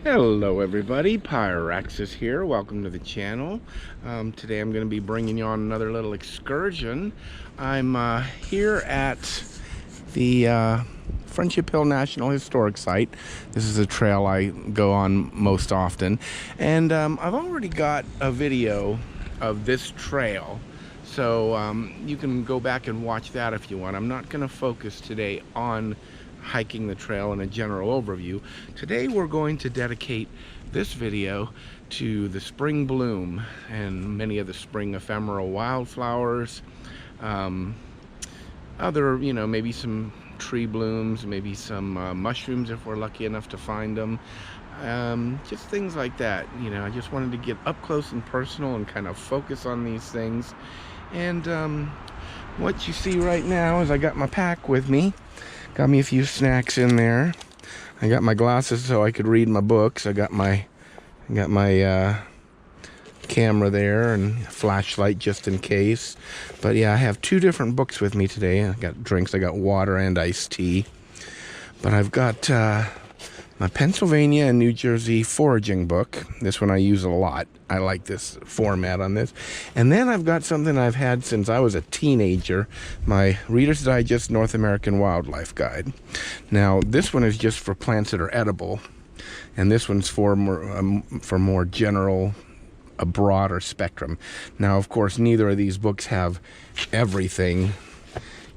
Hello everybody, Pyraxis here. Welcome to the channel. Today I'm going to be bringing you on another little excursion. I'm here at the Friendship Hill National Historic Site. This is a trail I go on most often, and I've already got a video of this trail, so you can go back and watch that if you want. I'm not going to focus today on hiking the trail in a general overview. Today we're going to dedicate this video to the spring bloom and many of the spring ephemeral wildflowers, other, maybe some tree blooms, maybe some mushrooms if we're lucky enough to find them, just things like that. I just wanted to get up close and personal and kind of focus on these things. And what you see right now is I got my pack with me. Got me a few snacks in there. I got my glasses so I could read my books. I got my camera there and a flashlight just in case. But yeah, I have two different books with me today. I got drinks. I got water and iced tea. But I've got my Pennsylvania and New Jersey foraging book. This one I use a lot. I like this format on this. And then I've got something I've had since I was a teenager, my Reader's Digest North American Wildlife Guide. Now, this one is just for plants that are edible, and this one's for more general, a broader spectrum. Now, of course, neither of these books have everything,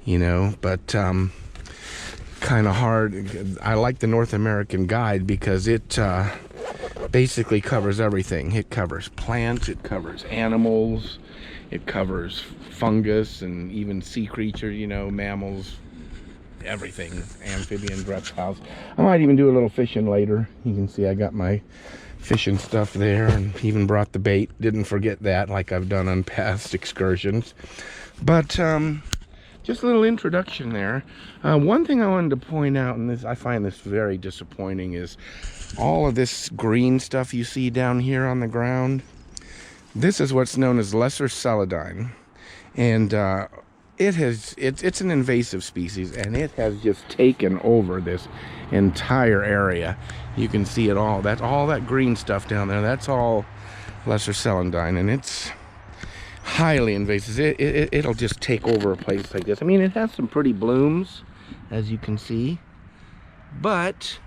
but kind of hard. I like the North American Guide because it basically covers everything. It covers plants, it covers animals, it covers fungus and even sea creatures, mammals, everything, amphibians, reptiles. I might even do a little fishing later. You can see I got my fishing stuff there and even brought the bait. Didn't forget that, like I've done on past excursions. But just a little introduction there. One thing I wanted to point out, and I find this very disappointing, is all of this green stuff you see down here on the ground. This is what's known as lesser celandine, and it's an invasive species, and it has just taken over this entire area. You can see it all. That's all that green stuff down there. That's all lesser celandine, and it's highly invasive. It'll just take over a place like this. I mean, it has some pretty blooms, as you can see, but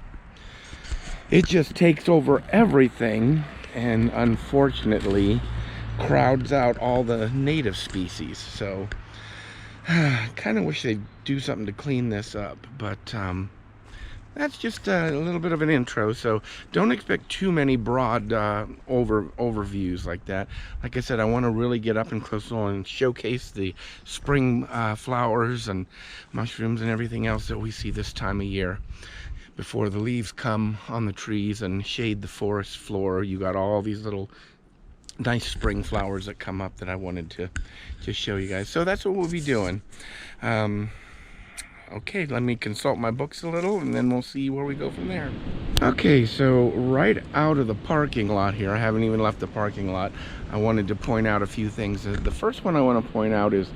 it just takes over everything and unfortunately crowds out all the native species. So kind of wish they'd do something to clean this up, but that's just a little bit of an intro, so don't expect too many broad overviews like that. Like I said, I want to really get up and close and showcase the spring flowers and mushrooms and everything else that we see this time of year. Before the leaves come on the trees and shade the forest floor, you got all these little nice spring flowers that come up that I wanted to just show you guys. So that's what we'll be doing. Okay, let me consult my books a little and then we'll see where we go from there. Okay, so right out of the parking lot here, I haven't even left the parking lot, I wanted to point out a few things. The first one I want to point out is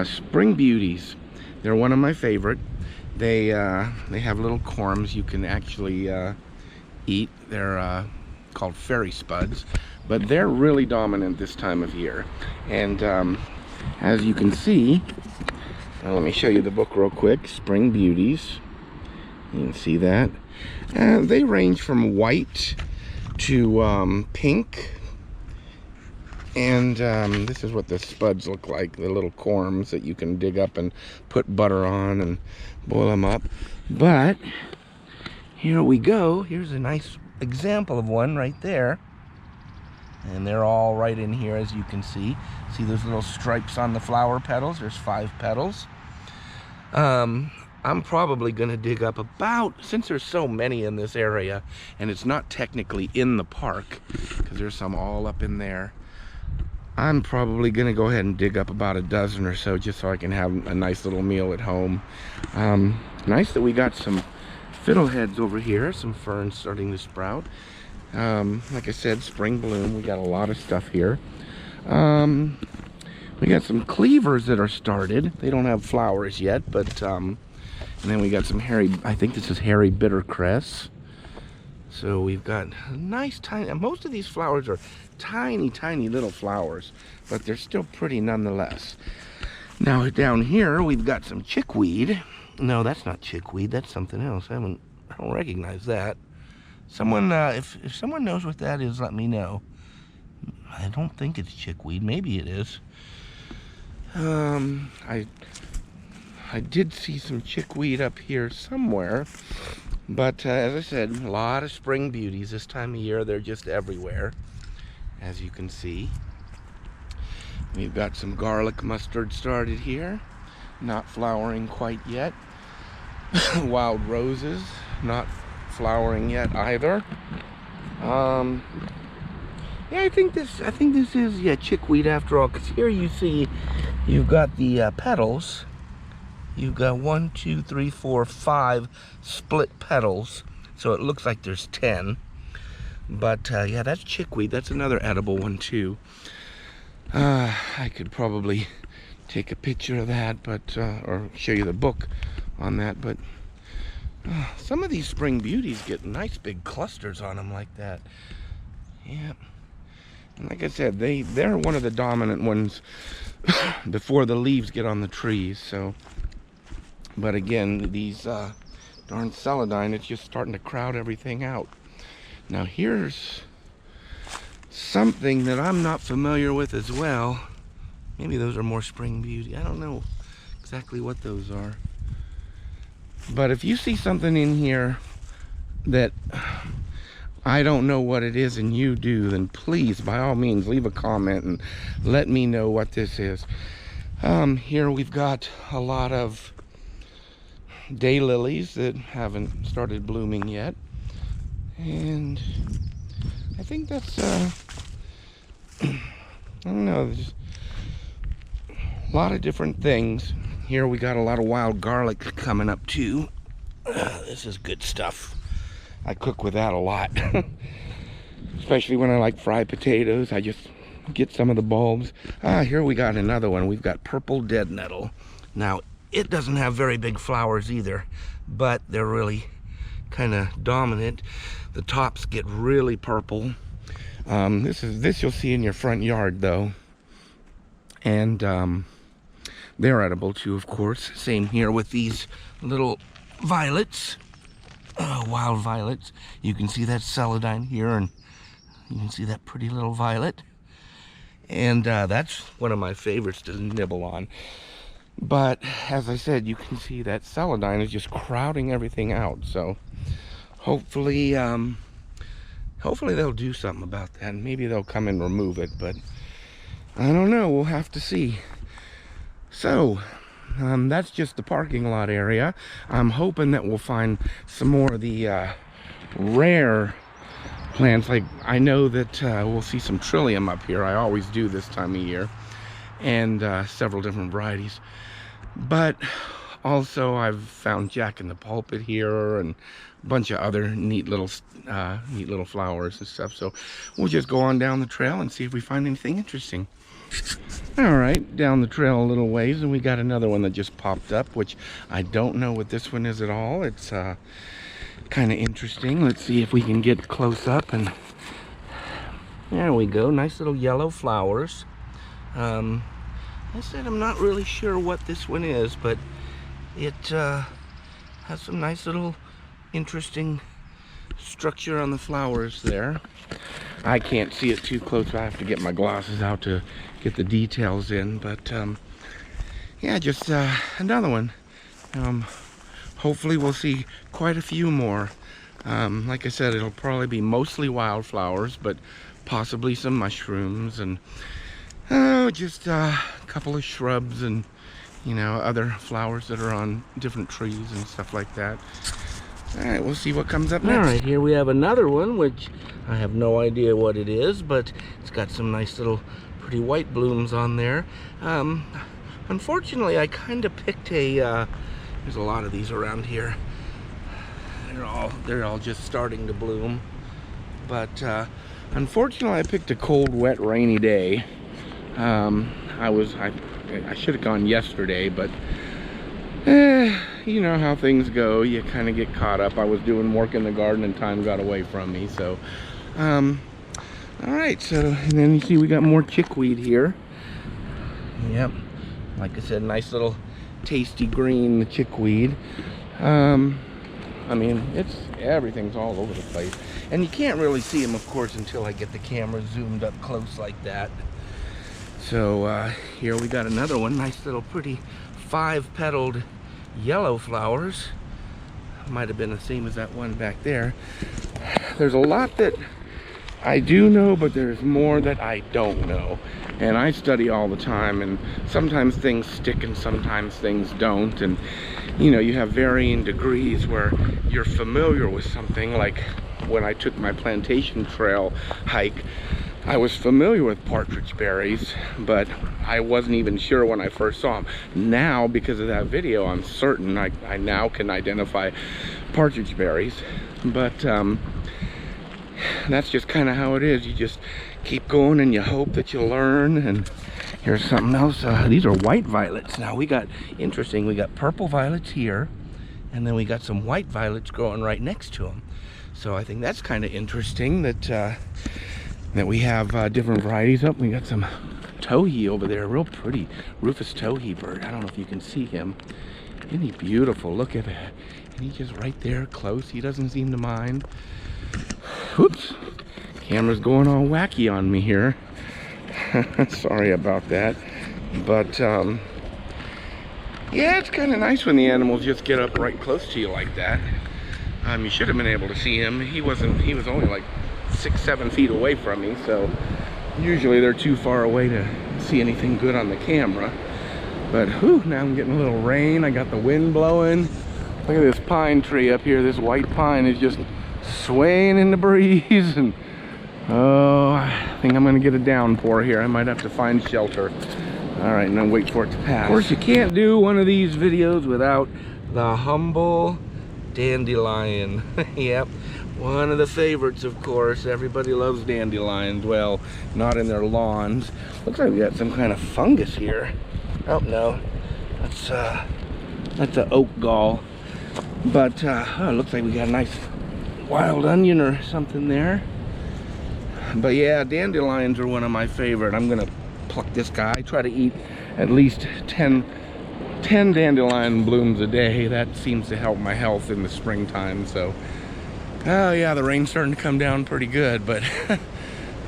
spring beauties. They're one of my favorite. They have little corms you can actually eat. They're called fairy spuds, but they're really dominant this time of year. And as you can see, let me show you the book real quick. Spring Beauties. You can see that. They range from white to pink. And this is what the spuds look like, the little corms that you can dig up and put butter on and boil them up. But here we go. Here's a nice example of one right there. And they're all right in here, as you can see. See those little stripes on the flower petals? There's 5 petals. I'm probably going to dig up about, since there's so many in this area, and it's not technically in the park, because there's some all up in there, I'm probably going to go ahead and dig up about a dozen or so, just so I can have a nice little meal at home. Nice that we got some fiddleheads over here, some ferns starting to sprout. Like I said, spring bloom. We got a lot of stuff here. We got some cleavers that are started. They don't have flowers yet, but and then we got some hairy, I think this is hairy bittercress. So we've got nice tiny, most of these flowers are tiny, tiny little flowers, but they're still pretty nonetheless. Now down here we've got some chickweed. No, that's not chickweed, that's something else. I don't recognize that. Someone, if someone knows what that is, let me know. I don't think it's chickweed, maybe it is. I did see some chickweed up here somewhere, but as I said, a lot of spring beauties this time of year. They're just everywhere, as you can see. We've got some garlic mustard started here, not flowering quite yet. Wild roses, not flowering yet either. Yeah, I think this is chickweed after all, because here you see you've got the petals. You've got 1, 2, 3, 4, 5 split petals, so it looks like there's 10. But yeah, that's chickweed. That's another edible one too. I could probably take a picture of that, but or show you the book on that. But some of these spring beauties get nice big clusters on them like that. Yeah, and like I said, they're one of the dominant ones before the leaves get on the trees. So. But again, these darn celandine, it's just starting to crowd everything out. Now here's something that I'm not familiar with as well. Maybe those are more spring beauty. I don't know exactly what those are. But if you see something in here that I don't know what it is and you do, then please, by all means, leave a comment and let me know what this is. Here we've got a lot of daylilies that haven't started blooming yet, and I think that's I don't know, there's a lot of different things. Here we got a lot of wild garlic coming up too. This is good stuff. I cook with that a lot. Especially when I like fried potatoes. I just get some of the bulbs. Here we got another one. We've got purple dead nettle. Now it doesn't have very big flowers either, but they're really kind of dominant. The tops get really purple. This you'll see in your front yard though. And they're edible too, of course. Same here with these little violets, wild violets. You can see that celandine here, and you can see that pretty little violet. And that's one of my favorites to nibble on. But as I said, you can see that celandine is just crowding everything out. So hopefully they'll do something about that. Maybe they'll come and remove it, but I don't know. We'll have to see. So that's just the parking lot area. I'm hoping that we'll find some more of the rare plants. Like, I know that we'll see some trillium up here. I always do this time of year. And several different varieties. But also I've found Jack in the Pulpit here and a bunch of other neat little flowers and stuff. So we'll just go on down the trail and see if we find anything interesting. All right, down the trail a little ways, and we got another one that just popped up, which I don't know what this one is at all. It's kind of interesting. Let's see if we can get close up, and there we go. Nice little yellow flowers. I said I'm not really sure what this one is, but it has some nice little interesting structure on the flowers there. I can't see it too close. I have to get my glasses out to get the details in, but yeah, just another one. Hopefully we'll see quite a few more. Like I said, it'll probably be mostly wildflowers, but possibly some mushrooms and just a couple of shrubs and, you know, other flowers that are on different trees and stuff like that. All right, we'll see what comes up next. All right, here we have another one, which I have no idea what it is, but it's got some nice little pretty white blooms on there. Unfortunately, I kind of picked a, there's a lot of these around here. They're all just starting to bloom. But unfortunately, I picked a cold, wet, rainy day. I should have gone yesterday, but You know how things go. You kind of get caught up. I was doing work in the garden and time got away from me. So, all right. So, and then you see we got more chickweed here. Yep. Like I said, nice little tasty green chickweed. I mean, everything's all over the place. And you can't really see them, of course, until I get the camera zoomed up close like that. So here we got another one. Nice little pretty 5-petaled yellow flowers. Might have been the same as that one back there. There's a lot that I do know, but there's more that I don't know. And I study all the time, and sometimes things stick and sometimes things don't. And you know, you have varying degrees where you're familiar with something. Like when I took my plantation trail hike, I was familiar with partridge berries, but I wasn't even sure when I first saw them. Now, because of that video, I'm certain I now can identify partridge berries. But that's just kind of how it is. You just keep going and you hope that you'll learn. And here's something else. These are white violets. Now we got, interesting, we got purple violets here, and then we got some white violets growing right next to them. So I think that's kind of interesting that that we have different varieties. Up, we got some towhee over there, real pretty rufous towhee bird. I don't know if you can see him. Isn't he beautiful? Look at that. And he's just right there close. He doesn't seem to mind. Whoops, camera's going all wacky on me here. Sorry about that. But yeah, it's kind of nice when the animals just get up right close to you like that. You should have been able to see him. He was only like 6-7 feet away from me, so usually they're too far away to see anything good on the camera. But whew, now I'm getting a little rain. I got the wind blowing. Look at this pine tree up here. This white pine is just swaying in the breeze, and oh, I think I'm gonna get a downpour here. I might have to find shelter. All right, and then wait for it to pass. Of course, you can't do one of these videos without the humble dandelion. Yep, one of the favorites, of course. Everybody loves dandelions. Well, not in their lawns. Looks like we got some kind of fungus here. Oh no, that's an oak gall. But oh, it looks like we got a nice wild onion or something there. But yeah, dandelions are one of my favorite. I'm gonna pluck this guy. I try to eat at least 10 dandelion blooms a day. That seems to help my health in the springtime. So oh yeah, the rain's starting to come down pretty good, but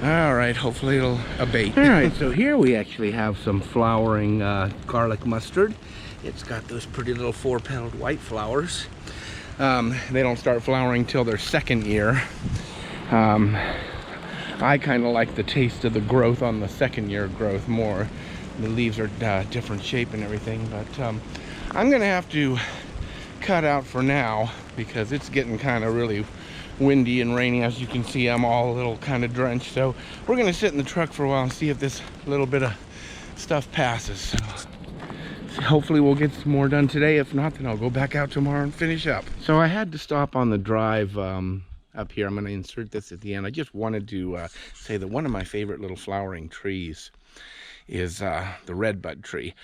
all right, hopefully it'll abate. All right, so here we actually have some flowering garlic mustard. It's got those pretty little 4-petaled white flowers. They don't start flowering till their second year. I kind of like the taste of the growth on the second year growth more. The leaves are different shape and everything, but I'm gonna have to cut out for now because it's getting kind of really windy and rainy. As you can see, I'm all a little kind of drenched, so we're gonna sit in the truck for a while and see if this little bit of stuff passes. So hopefully we'll get some more done today. If not, then I'll go back out tomorrow and finish up. So I had to stop on the drive up here. I'm going to insert this at the end. I just wanted to say that one of my favorite little flowering trees is the redbud tree,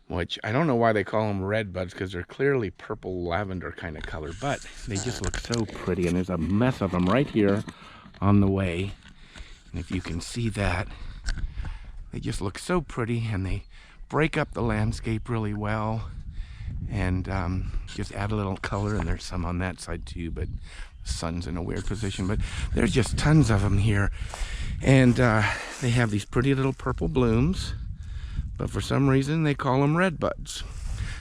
which I don't know why they call them red buds, because they're clearly purple lavender kind of color, but they just look so pretty. And there's a mess of them right here on the way. And if you can see that, they just look so pretty, and they break up the landscape really well, and just add a little color. And there's some on that side too, but the sun's in a weird position. But there's just tons of them here, and they have these pretty little purple blooms, but for some reason they call them red buds.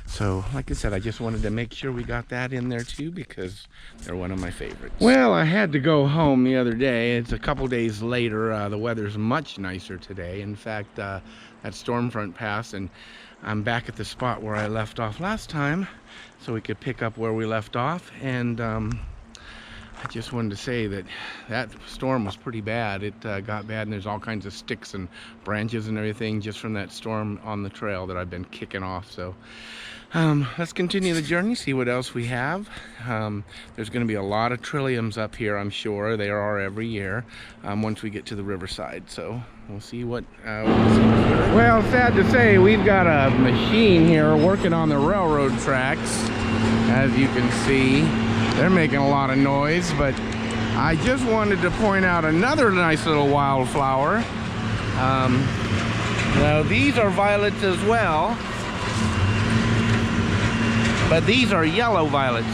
So like I said, I just wanted to make sure we got that in there too, because they're one of my favorites. Well, I had to go home the other day. It's a couple days later. The weather's much nicer today. In fact, that storm front passed, and I'm back at the spot where I left off last time, so we could pick up where we left off. And I just wanted to say that that storm was pretty bad. It got bad, and there's all kinds of sticks and branches and everything just from that storm on the trail that I've been kicking off. So let's continue the journey, see what else we have. There's going to be a lot of trilliums up here, I'm sure. There are every year once we get to the riverside. So we'll see what we'll see. Well, sad to say, we've got a machine here working on the railroad tracks. As you can see, they're making a lot of noise, but I just wanted to point out another nice little wildflower. Now these are violets as well, but these are yellow violets.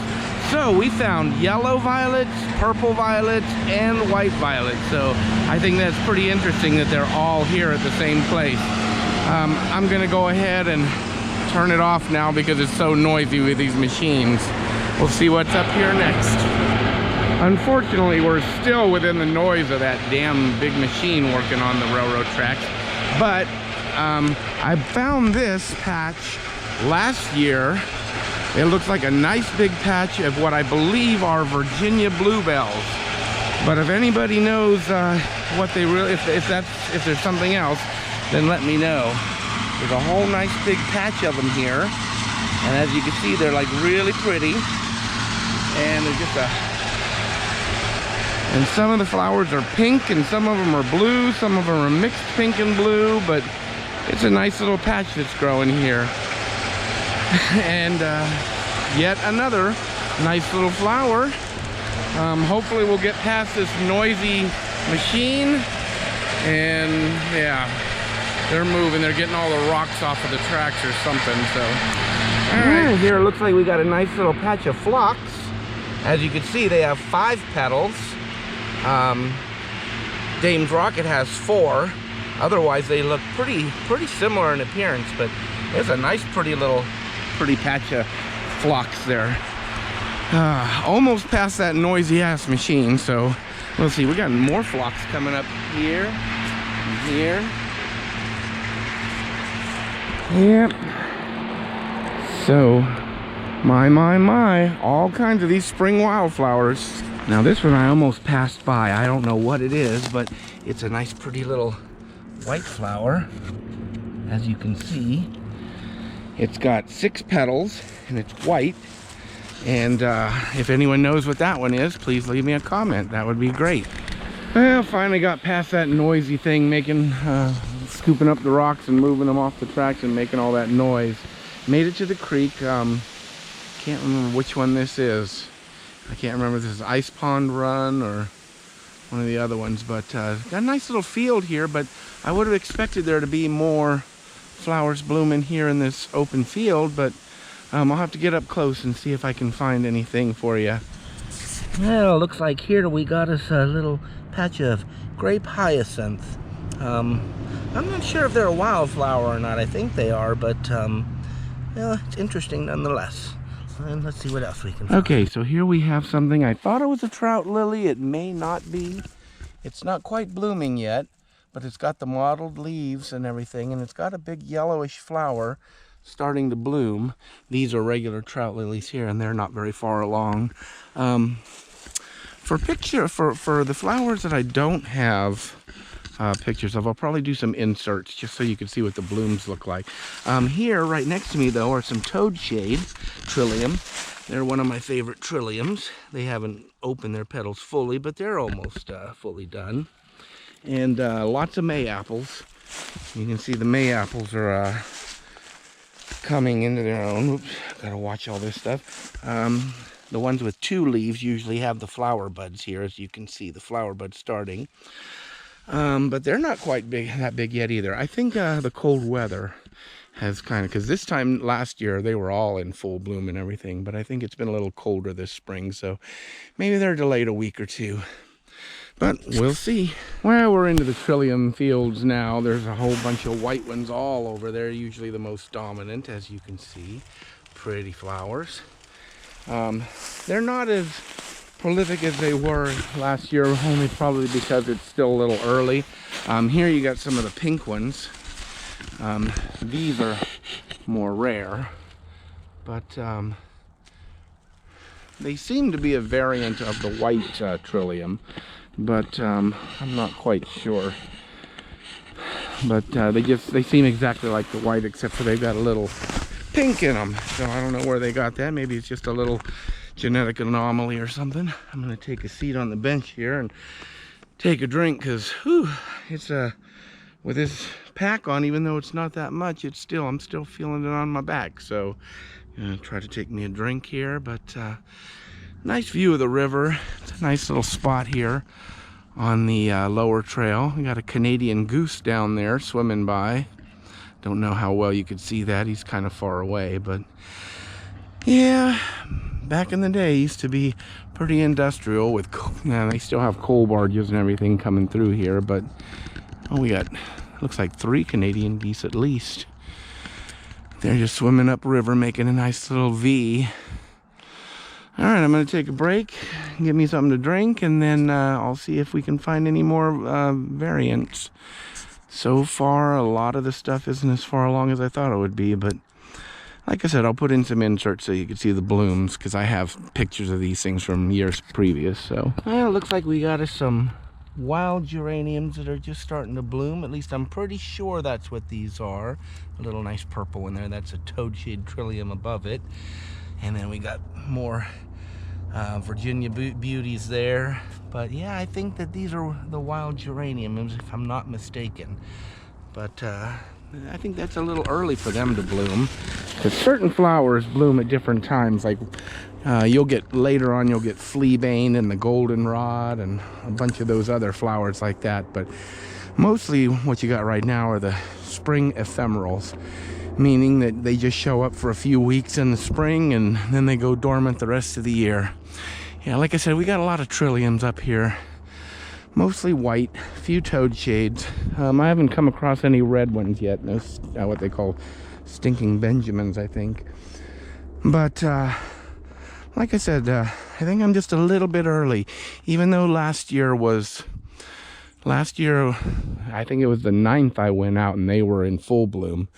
So we found yellow violets, purple violets, and white violets. So I think that's pretty interesting that they're all here at the same place. I'm gonna go ahead and turn it off now because it's so noisy with these machines. We'll see what's up here next. Unfortunately, we're still within the noise of that damn big machine working on the railroad tracks. But I found this patch last year. It looks like a nice big patch of what I believe are Virginia bluebells. But if anybody knows what they really, if there's something else, then let me know. There's a whole nice big patch of them here, and as you can see, they're like really pretty, and they're just and some of the flowers are pink, and some of them are blue, some of them are mixed pink and blue, but it's a nice little patch that's growing here. And yet another nice little flower. Hopefully we'll get past this noisy machine, and yeah, they're moving. They're getting all the rocks off of the tracks or something. So, all right, here it looks like we got a nice little patch of phlox. As you can see, they have 5 petals. Dame's Rocket has 4. Otherwise, they look pretty similar in appearance. But there's a nice, pretty patch of phlox there. Almost past that noisy ass machine. So we'll see. We got more phlox coming up here and here. Yep. So, my, all kinds of these spring wildflowers. Now this one I almost passed by. I don't know what it is, but it's a nice pretty little white flower. As you can see, it's got 6 petals and it's white. And if anyone knows what that one is, please leave me a comment. That would be great. Well, finally got past that noisy thing, scooping up the rocks and moving them off the tracks and making all that noise. Made it to the creek. Can't remember which one this is. I can't remember if this is Ice Pond Run or one of the other ones, but got a nice little field here, but I would have expected there to be more flowers blooming here in this open field, but I'll have to get up close and see if I can find anything for you. Well, looks like here we got us a little patch of grape hyacinth. I'm not sure if they're a wildflower or not. I think they are, but well, it's interesting nonetheless. And let's see what else we can find. Okay, so here we have something. I thought it was a trout lily. It may not be. It's not quite blooming yet, but it's got the mottled leaves and everything, and it's got a big yellowish flower starting to bloom. These are regular trout lilies here, and they're not very far along. For the flowers that I don't have pictures of, I'll probably do some inserts just so you can see what the blooms look like. Here, right next to me though, are some toadshade trillium. They're one of my favorite trilliums. They haven't opened their petals fully, but they're almost fully done. And lots of May-apples. You can see the May-apples are coming into their own. Oops, gotta watch all this stuff. The ones with 2 leaves usually have the flower buds here, as you can see, the flower buds starting. But they're not quite that big yet either. I think the cold weather has kind of, because this time last year they were all in full bloom and everything, but I think it's been a little colder this spring, so maybe they're delayed a week or 2. But we'll see. Well, we're into the trillium fields now. There's a whole bunch of white ones all over there, usually the most dominant, as you can see. Pretty flowers. They're not as prolific as they were last year, only probably because it's still a little early. Here you got some of the pink ones. These are more rare, but they seem to be a variant of the white trillium, but I'm not quite sure. But they seem exactly like the white, except for they've got a little pink in them. So I don't know where they got that. Maybe it's just a little genetic anomaly or something. I'm gonna take a seat on the bench here and take a drink, because it's with this pack on, even though it's not that much, I'm still feeling it on my back. So I'm gonna try to take me a drink here. But nice view of the river. It's a nice little spot here on the lower trail. We got a Canadian goose down there swimming by. Don't know how well you could see that. He's kind of far away, but yeah, back in the day, used to be pretty industrial with, they still have coal barges and everything coming through here, but we got, looks like 3 Canadian geese at least. They're just swimming upriver, making a nice little V. All right, I'm gonna take a break, get me something to drink, and then I'll see if we can find any more variants. So far, a lot of the stuff isn't as far along as I thought it would be, but like I said, I'll put in some inserts so you can see the blooms, because I have pictures of these things from years previous. So well, it looks like we got us some wild geraniums that are just starting to bloom. At least I'm pretty sure that's what these are. A little nice purple in there. That's a toadshade trillium above it. And then we got more Virginia beauties there. But yeah, I think that these are the wild geraniums, if I'm not mistaken. But I think that's a little early for them to bloom, because certain flowers bloom at different times. Like you'll get later on, you'll get fleabane and the goldenrod and a bunch of those other flowers like that. But mostly what you got right now are the spring ephemerals, meaning that they just show up for a few weeks in the spring and then they go dormant the rest of the year. Yeah, like I said, we got a lot of trilliums up here. Mostly white, a few toad shades. I haven't come across any red ones yet. No, what they call stinking Benjamins, I think. But like I said, I think I'm just a little bit early. Even though last year, I think it was the 9th I went out and they were in full bloom.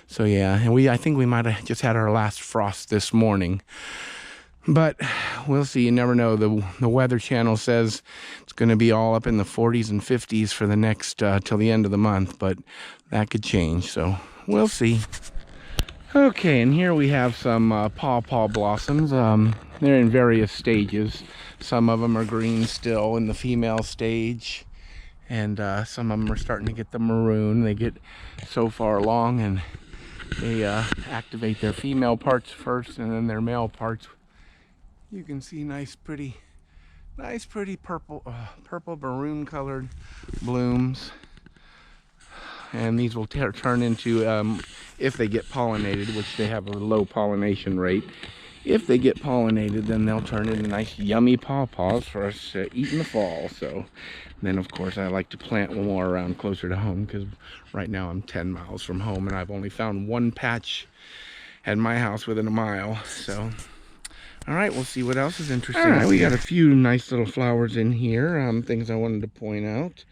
So yeah, and I think we might have just had our last frost this morning. But we'll see. You never know. The Weather Channel says it's going to be all up in the 40s and 50s for the next till the end of the month, but that could change. So we'll see. Okay, and here we have some pawpaw blossoms. They're in various stages. Some of them are green still in the female stage, and some of them are starting to get the maroon. They get so far along, and they activate their female parts first, and then their male parts. You can see nice pretty purple maroon colored blooms, and these will turn into, if they get pollinated, which they have a low pollination rate, if they get pollinated, then they'll turn into nice yummy pawpaws for us to eat in the fall. So then of course I like to plant one more around closer to home, because right now I'm 10 miles from home and I've only found one patch at my house within a mile. So all right, we'll see what else is interesting. All right, we got a few nice little flowers in here, things I wanted to point out.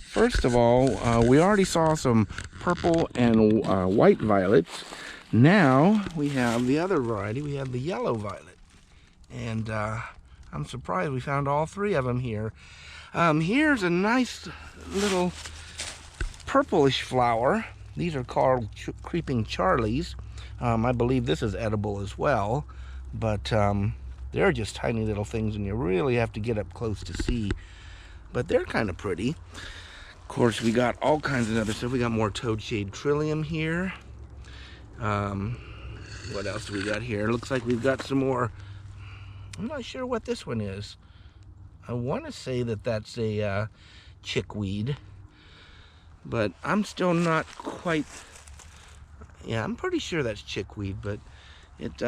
First of all, we already saw some purple and white violets. Now we have the other variety. We have the yellow violet. And I'm surprised we found all 3 of them here. Here's a nice little purplish flower. These are called creeping Charlies. I believe this is edible as well, but they're just tiny little things and you really have to get up close to see. But they're kind of pretty. Of course, we got all kinds of other stuff. We got more toadshade trillium here. What else do we got here? Looks like we've got some more. I'm not sure what this one is. I want to say that that's a chickweed, but I'm still not quite. Yeah, I'm pretty sure that's chickweed, but it,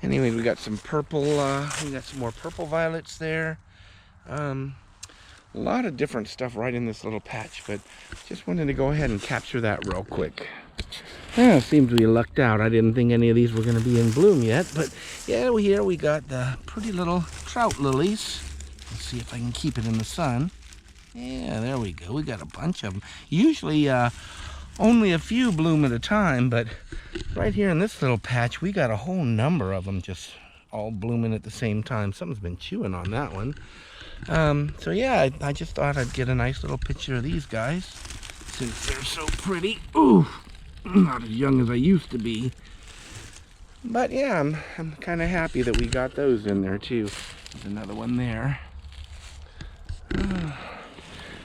anyway, we got some purple, we got some more purple violets there. A lot of different stuff right in this little patch, but just wanted to go ahead and capture that real quick. Yeah, seems we lucked out. I didn't think any of these were going to be in bloom yet, but yeah, here we got the pretty little trout lilies. Let's see if I can keep it in the sun. Yeah, there we go. We got a bunch of them. Usually, only a few bloom at a time, but right here in this little patch, we got a whole number of them just all blooming at the same time. Something's been chewing on that one. So yeah, I just thought I'd get a nice little picture of these guys since they're so pretty. Ooh, not as young as I used to be. But yeah, I'm kind of happy that we got those in there too. There's another one there.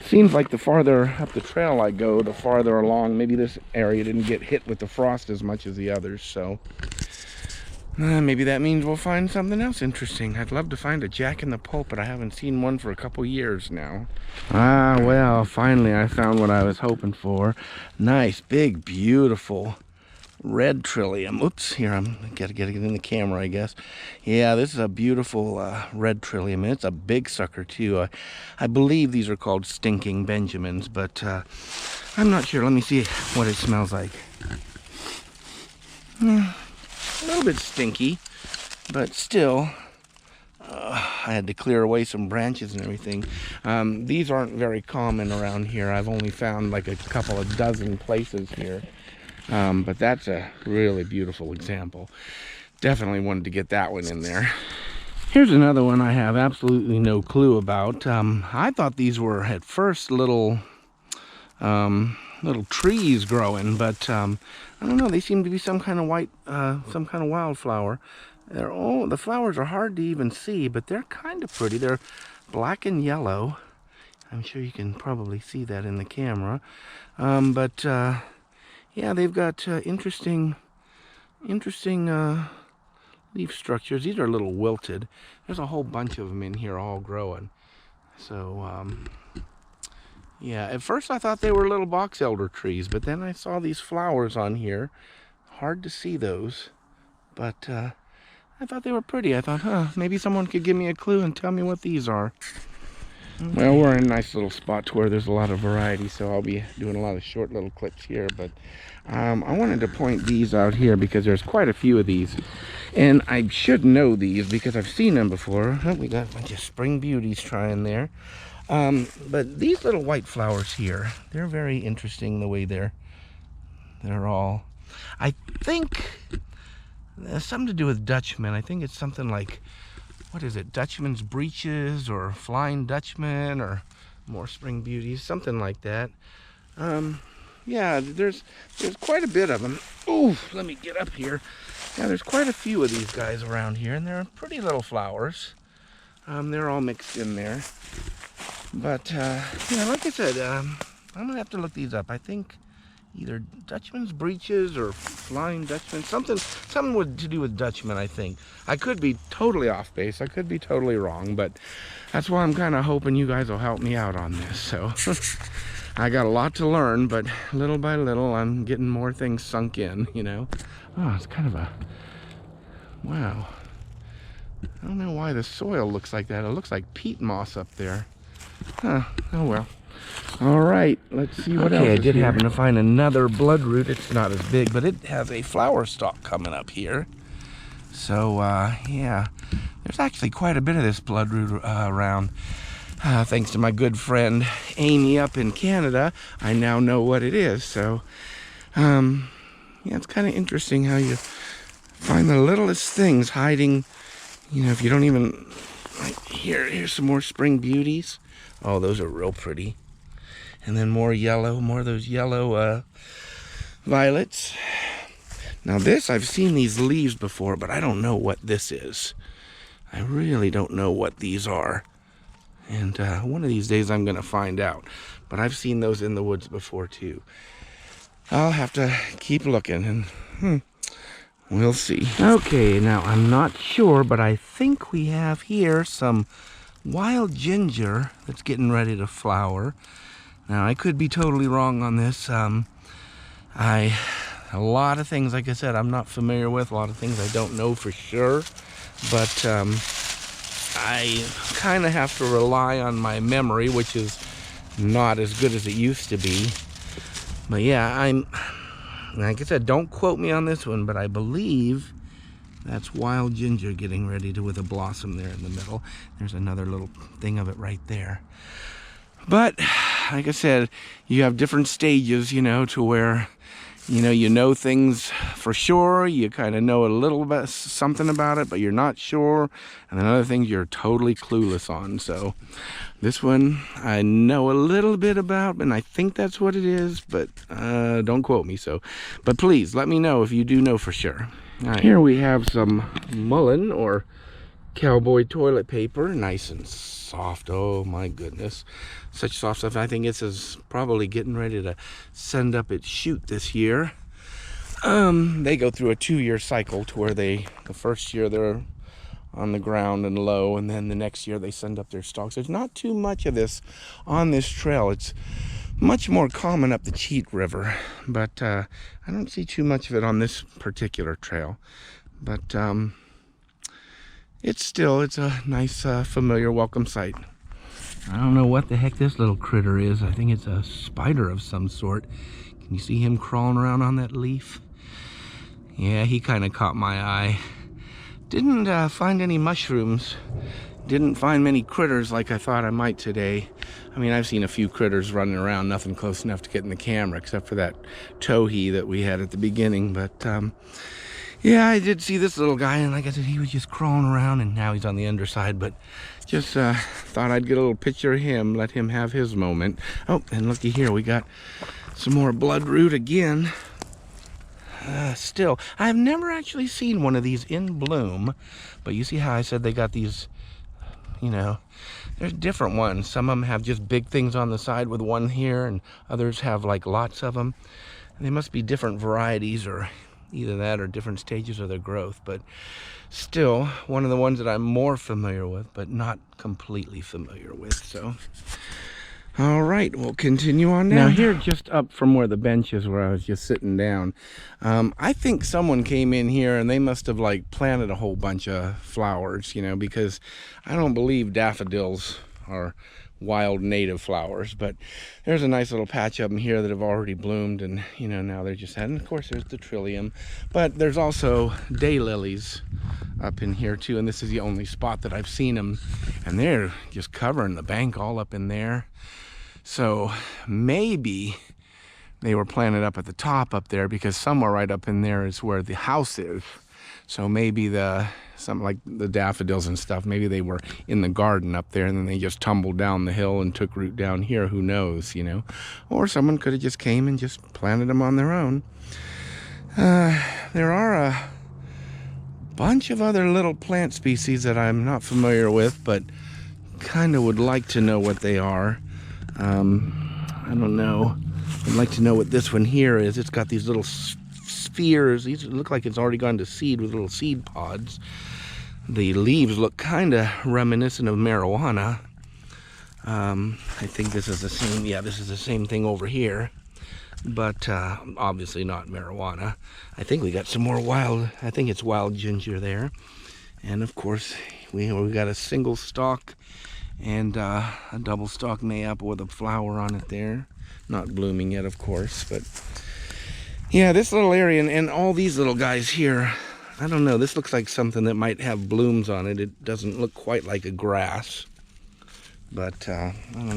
Seems like the farther up the trail I go, the farther along. Maybe this area didn't get hit with the frost as much as the others, so maybe that means we'll find something else interesting. I'd love to find a jack in the pulpit. I haven't seen one for a couple years now. Well, finally I found what I was hoping for. Nice, big, beautiful red trillium. Oops, here, I'm gotta get it in the camera, I guess. Yeah, this is a beautiful red trillium. It's a big sucker too. I believe these are called stinking Benjamins, but I'm not sure. Let me see what it smells like. A little bit stinky, but still, I had to clear away some branches and everything. These aren't very common around here. I've only found like a couple of dozen places here. But that's a really beautiful example. Definitely wanted to get that one in there. Here's another one I have absolutely no clue about. I thought these were at first little trees growing, but I don't know. They seem to be some kind of wildflower. The flowers are hard to even see, but they're kind of pretty. They're black and yellow. I'm sure you can probably see that in the camera. Yeah, they've got interesting leaf structures. These are a little wilted. There's a whole bunch of them in here all growing. So, yeah, at first I thought they were little box elder trees, but then I saw these flowers on here. Hard to see those, but I thought they were pretty. I thought, maybe someone could give me a clue and tell me what these are. Well, we're in a nice little spot to where there's a lot of variety, so I'll be doing a lot of short little clips here, but I wanted to point these out here because there's quite a few of these, and I should know these because I've seen them before. Oh, we got a bunch of spring beauties trying there. But these little white flowers here, they're very interesting the way they're all, I think, something to do with Dutchman. I think it's something like, what is it, Dutchman's breeches or Flying Dutchman or more spring beauties, something like that. Yeah, there's quite a bit of them. Ooh, let me get up here. Yeah, there's quite a few of these guys around here, and they're pretty little flowers. They're all mixed in there. But, yeah, like I said, I'm going to have to look these up. I think either Dutchman's breeches or Flying Dutchman, something to do with Dutchman, I think. I could be totally off base. I could be totally wrong, but that's why I'm kind of hoping you guys will help me out on this. So I got a lot to learn, but little by little, I'm getting more things sunk in, you know. Oh, it's kind of a, wow. I don't know why the soil looks like that. It looks like peat moss up there. Huh, oh well. All right, let's see what else. Okay, I did happen to find another bloodroot. It's not as big, but it has a flower stalk coming up here. So, yeah, there's actually quite a bit of this bloodroot around. Thanks to my good friend Amy up in Canada, I now know what it is. So, yeah, it's kind of interesting how you find the littlest things hiding. You know, if you don't even, like, here's some more spring beauties. Oh, those are real pretty. And then more yellow, more of those yellow violets. Now this, I've seen these leaves before, but I don't know what this is. I really don't know what these are. And one of these days I'm going to find out. But I've seen those in the woods before too. I'll have to keep looking and we'll see. Okay, now I'm not sure, but I think we have here some wild ginger that's getting ready to flower. Now, I could be totally wrong on this. A lot of things, like I said, I'm not familiar with. A lot of things I don't know for sure. But I kind of have to rely on my memory, which is not as good as it used to be. But yeah, like I said, don't quote me on this one, but I believe that's wild ginger getting ready with a blossom there in the middle. There's another little thing of it right there. But like I said, you have different stages, you know, to where, you know things for sure. You kind of know a little bit something about it, but you're not sure. And then other things you're totally clueless on. So this one I know a little bit about, and I think that's what it is, but don't quote me. But please let me know if you do know for sure. All right. Here we have some mullein or cowboy toilet paper, nice and soft. Oh my goodness, such soft stuff. I think this is probably getting ready to send up its shoot this year. They go through a 2-year cycle to where the first year they're on the ground and low, and then the next year they send up their stalks. There's not too much of this on this trail. It's much more common up the Cheat River, but I don't see too much of it on this particular trail. But it's a nice, familiar, welcome sight. I don't know what the heck this little critter is. I think it's a spider of some sort. Can you see him crawling around on that leaf? Yeah, he kind of caught my eye. Didn't find any mushrooms. Didn't find many critters like I thought I might today. I mean, I've seen a few critters running around, nothing close enough to get in the camera, except for that towhee that we had at the beginning. But yeah, I did see this little guy, and like I said, he was just crawling around, and now he's on the underside. But just thought I'd get a little picture of him, let him have his moment. Oh, and looky here, we got some more bloodroot again. Still, I've never actually seen one of these in bloom, but you see how I said they got these, there's different ones. Some of them have just big things on the side with one here, and others have like lots of them. And they must be different varieties, or either that or different stages of their growth. But still, one of the ones that I'm more familiar with, but not completely familiar with. So all right, we'll continue on now. Now here, just up from where the bench is, where I was just sitting down, I think someone came in here and they must have like planted a whole bunch of flowers, because I don't believe daffodils are wild native flowers. But there's a nice little patch of them here that have already bloomed, and now they're just and of course there's the trillium, but there's also daylilies up in here too, and this is the only spot that I've seen them, and they're just covering the bank all up in there. So maybe they were planted up at the top up there, because somewhere right up in there is where the house is. So maybe something like the daffodils and stuff, maybe they were in the garden up there, and then they just tumbled down the hill and took root down here. Who knows, Or someone could have just came and just planted them on their own. There are a bunch of other little plant species that I'm not familiar with, but kind of would like to know what they are. I don't know. I'd like to know what this one here is. It's got these little spheres. These look like it's already gone to seed with little seed pods. The leaves look kind of reminiscent of marijuana. I think this is the same. Yeah, this is the same thing over here, but obviously not marijuana. I think we got some more I think it's wild ginger there. And of course, we got a single stalk and a double stalk mayapple with a flower on it there. Not blooming yet, of course, but yeah, this little area and all these little guys here, I don't know, this looks like something that might have blooms on it. It doesn't look quite like a grass, but I don't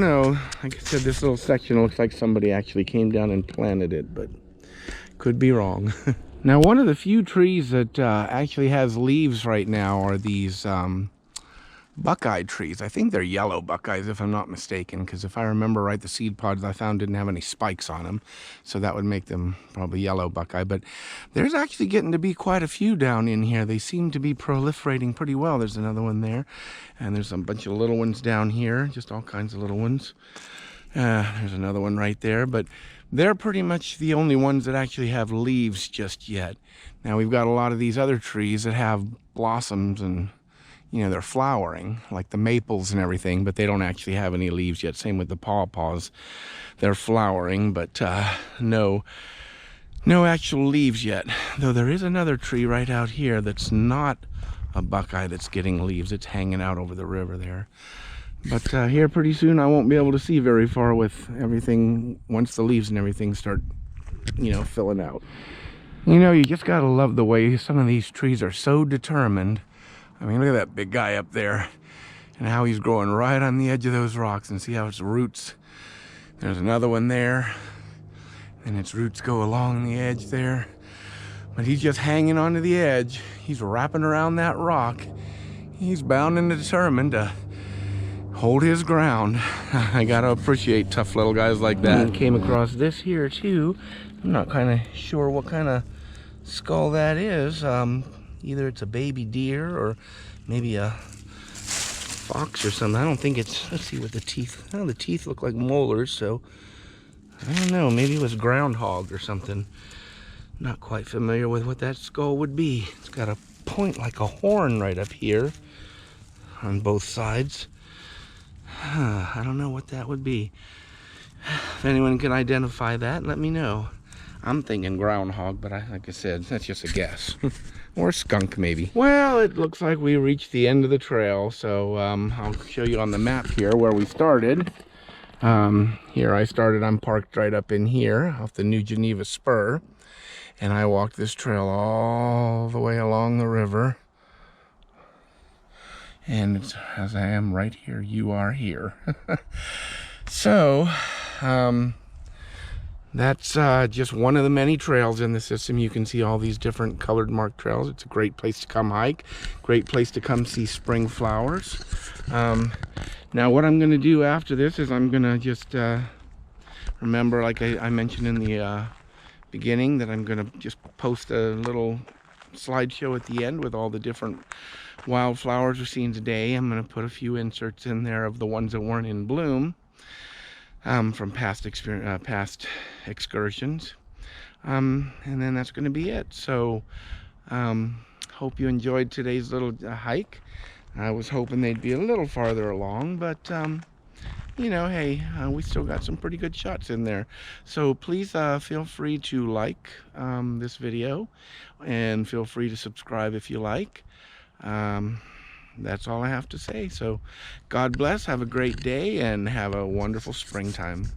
know. Like I said, this little section looks like somebody actually came down and planted it, but could be wrong. Now, one of the few trees that actually has leaves right now are these buckeye trees. I think they're yellow buckeyes, if I'm not mistaken, because if I remember right, the seed pods I found didn't have any spikes on them, so that would make them probably yellow buckeye. But there's actually getting to be quite a few down in here. They seem to be proliferating pretty well. There's another one there, and there's a bunch of little ones down here, just all kinds of little ones. There's another one right there, but they're pretty much the only ones that actually have leaves just yet. Now, we've got a lot of these other trees that have blossoms, and they're flowering, like the maples and everything, but they don't actually have any leaves yet. Same with the pawpaws. They're flowering, but no actual leaves yet. Though there is another tree right out here that's not a buckeye that's getting leaves. It's hanging out over the river there. But here pretty soon I won't be able to see very far with everything once the leaves and everything start, filling out. You just gotta love the way some of these trees are so determined. I mean, look at that big guy up there. And how he's growing right on the edge of those rocks, and see how its roots, there's another one there, and its roots go along the edge there. But he's just hanging onto the edge. He's wrapping around that rock. He's bound and determined to hold his ground. I gotta appreciate tough little guys like that. Came across this here too. I'm not kind of sure what kind of skull that is. Either it's a baby deer or maybe a fox or something. I don't think it's, let's see what the teeth, oh, the teeth look like molars, so I don't know, maybe it was groundhog or something. Not quite familiar with what that skull would be. It's got a point like a horn right up here on both sides. I don't know what that would be. If anyone can identify that, let me know. I'm thinking groundhog, but like I said, that's just a guess. Or skunk, maybe. Well, it looks like we reached the end of the trail, so I'll show you on the map here where we started. Here I started, I'm parked right up in here off the New Geneva Spur, and I walked this trail all the way along the river. And it's, as I am right here, you are here. So, that's just one of the many trails in the system. You can see all these different colored marked trails. It's a great place to come hike, great place to come see spring flowers. Now what I'm going to do after this is I'm going to just remember, like I mentioned in the beginning, that I'm going to just post a little slideshow at the end with all the different wildflowers we're seeing today. I'm going to put a few inserts in there of the ones that weren't in bloom. From past excursions, and then that's going to be it. So hope you enjoyed today's little hike. I was hoping they'd be a little farther along, but you know, hey, we still got some pretty good shots in there. So please feel free to like this video, and feel free to subscribe if you like. That's all I have to say. So God bless, have a great day, and have a wonderful springtime.